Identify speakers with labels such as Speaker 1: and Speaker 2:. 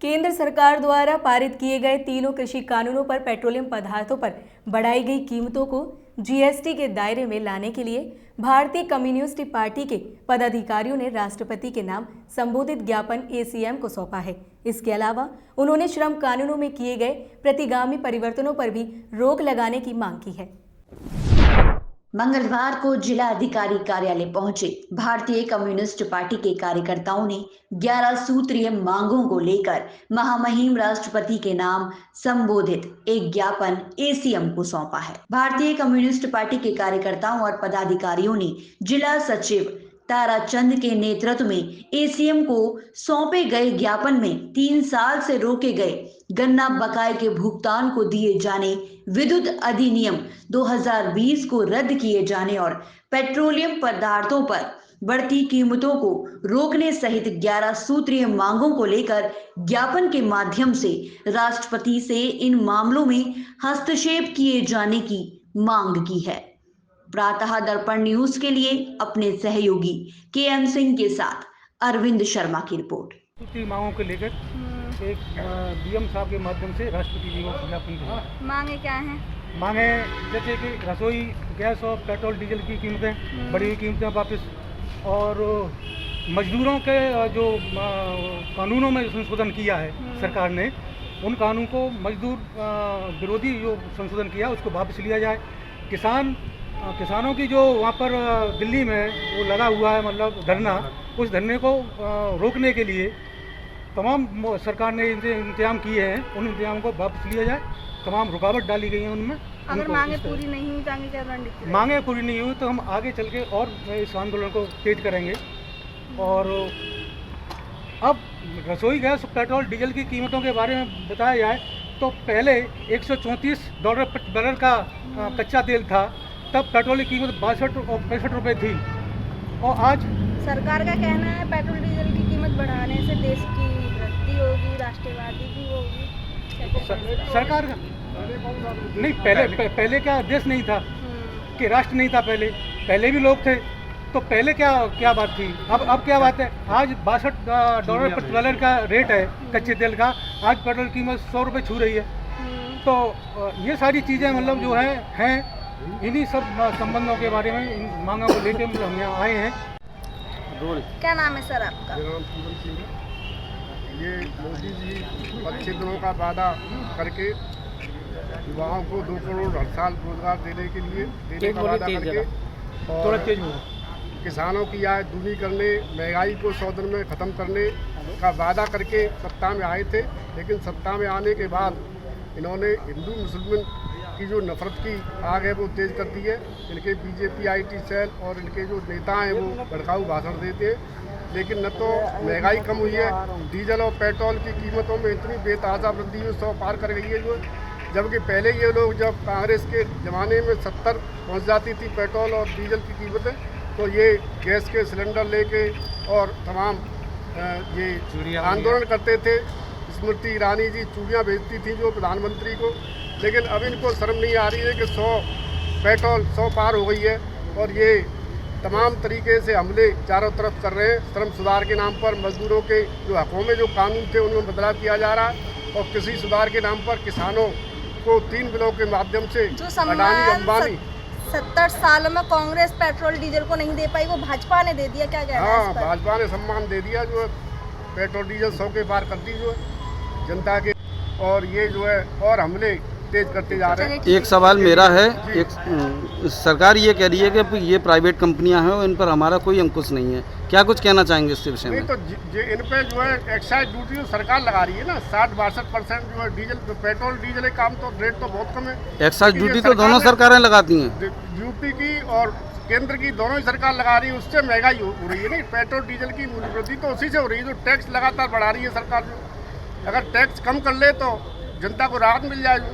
Speaker 1: केंद्र सरकार द्वारा पारित किए गए तीनों कृषि कानूनों पर पेट्रोलियम पदार्थों पर बढ़ाई गई कीमतों को जीएसटी के दायरे में लाने के लिए भारतीय कम्युनिस्ट पार्टी के पदाधिकारियों ने राष्ट्रपति के नाम संबोधित ज्ञापन एसीएम को सौंपा है। इसके अलावा उन्होंने श्रम कानूनों में किए गए प्रतिगामी परिवर्तनों पर भी रोक लगाने की मांग की है।
Speaker 2: मंगलवार को जिला अधिकारी कार्यालय पहुंचे भारतीय कम्युनिस्ट पार्टी के कार्यकर्ताओं ने 11 सूत्रीय मांगों को लेकर महामहिम राष्ट्रपति के नाम संबोधित एक ज्ञापन एसीएम को सौंपा है। भारतीय कम्युनिस्ट पार्टी के कार्यकर्ताओं और पदाधिकारियों ने जिला सचिव ताराचंद के नेतृत्व में एसीएम को सौंपे गए ज्ञापन में 3 साल से रोके गए गन्ना बकाये के भुगतान को दिए जाने, विद्युत अधिनियम 2020 को रद्द किए जाने और पेट्रोलियम पदार्थों पर बढ़ती कीमतों को रोकने सहित 11 सूत्रीय मांगों को लेकर ज्ञापन के माध्यम से राष्ट्रपति से इन मामलों में हस्तक्षेप किए जाने की मांग की है। प्रातः दर्पण न्यूज के लिए अपने सहयोगी केएम सिंह के साथ अरविंद शर्मा की रिपोर्ट।
Speaker 3: सूत्री मांगों को लेकर एक डीएम साहब के माध्यम से राष्ट्रपति जी को ज्ञापन दिया।
Speaker 4: मांगे क्या हैं?
Speaker 3: मांगे जैसे कि रसोई गैस और पेट्रोल डीजल की कीमतें, बढ़ी हुई कीमतें वापस, और मजदूरों के जो कानूनों में संशोधन किया है सरकार ने, उन कानून को मजदूर विरोधी जो संशोधन किया उसको वापस लिया जाए। किसानों की जो वहाँ पर दिल्ली में वो लगा हुआ है मतलब धरना, उस धरने को रोकने के लिए तमाम सरकार ने इंतजाम किए हैं, उन इंतजाम को वापस लिया जाए। तमाम रुकावट डाली गई है उनमें।
Speaker 4: अगर मांगे पूरी नहीं हुई तो आगे क्या रणनीति?
Speaker 3: मांगे पूरी नहीं हुई तो हम आगे चल के और इस आंदोलन को तेज करेंगे। और अब रसोई गैस पेट्रोल डीजल की कीमतों के बारे में बताया जाए तो पहले $134 का कच्चा तेल था, तब पेट्रोल की कीमत 62 और 65 रुपये थी। और आज
Speaker 4: सरकार का कहना है पेट्रोल डीजल की कीमत बढ़ाने से देश की वृद्धि होगी, राष्ट्रवादी की होगी।
Speaker 3: सरकार का नहीं, पहले क्या देश नहीं था कि राष्ट्र नहीं था? पहले भी लोग थे, तो पहले क्या बात थी? अब क्या बात है? आज $62 प्रति डॉलर का रेट है कच्चे तेल का। आज पेट्रोल की कीमत 100 रुपये छू रही है। तो ये सारी चीज़ें मतलब जो हैं इन्हीं सब संबंधों के बारे में, इन मांगों को लेकर हम यहाँ आए हैं।
Speaker 4: क्या नाम है सर आपका?
Speaker 5: मेरा नाम पूरन सिंह है। ये मोदी जी अच्छे दिनों का वादा करके युवाओं को 2 करोड़ हर साल रोजगार देने का वादा करके और किसानों की आय दूनी करने, महंगाई को 100 दिन में ख़त्म करने का वादा करके सत्ता में आए थे। लेकिन सत्ता में आने के बाद इन्होंने हिंदू मुसलमान की जो नफरत की आग है वो तेज़ कर दी है। इनके बीजेपी आईटी सेल और इनके जो नेता हैं वो भड़काऊ भाषण देते हैं। लेकिन न तो महंगाई कम हुई है, डीजल और पेट्रोल की कीमतों में इतनी बेतहाशा वृद्धि 100 पार कर गई है जबकि पहले ये लोग जब कांग्रेस के ज़माने में 70 पहुँच जाती थी पेट्रोल और डीजल की कीमतें, तो ये गैस के सिलेंडर लेके और तमाम ये आंदोलन करते थे। स्मृति ईरानी जी चूड़ियाँ भेजती थी जो प्रधानमंत्री को। लेकिन अब इनको शर्म नहीं आ रही है कि 100 पार हो गई है और ये तमाम तरीके से हमले चारों तरफ कर रहे हैं। श्रम सुधार के नाम पर मजदूरों के जो हकों में जो कानून थे उनमें बदलाव किया जा रहा है और कृषि सुधार के नाम पर किसानों को 3 बिलों के माध्यम से अडानी अंबानी
Speaker 4: 70 सालों में कांग्रेस पेट्रोल डीजल को नहीं दे पाई, वो भाजपा ने दे दिया। क्या कहना है इस पर?
Speaker 5: भाजपा ने सम्मान दे दिया, जो पेट्रोल डीजल 100 के पार कर दी जो जनता के, और ये जो है और हमले तेज करते जा रहे हैं।
Speaker 6: एक सवाल मेरा है, सरकार ये कह रही है कि ये प्राइवेट कंपनियां हैं और इन पर हमारा कोई अंकुश नहीं है, क्या कुछ कहना चाहेंगे इस विषय में?
Speaker 5: नहीं तो इन पे जो है एक्साइज ड्यूटी तो सरकार लगा रही है ना, 60-62% जो है डीजल पेट्रोल डीजल का तो रेट तो बहुत कम है।
Speaker 6: एक्साइज ड्यूटी तो दोनों सरकारें लगाती हैं,
Speaker 5: यूपी की और केंद्र की दोनों ही सरकार लगा रही है। उससे महंगाई हो रही है। नहीं, पेट्रोल डीजल की मूल्य वृद्धि तो उसी से हो रही है जो टैक्स लगातार बढ़ा रही है सरकार। जो अगर टैक्स कम कर ले तो जनता को राहत मिल जाएगी।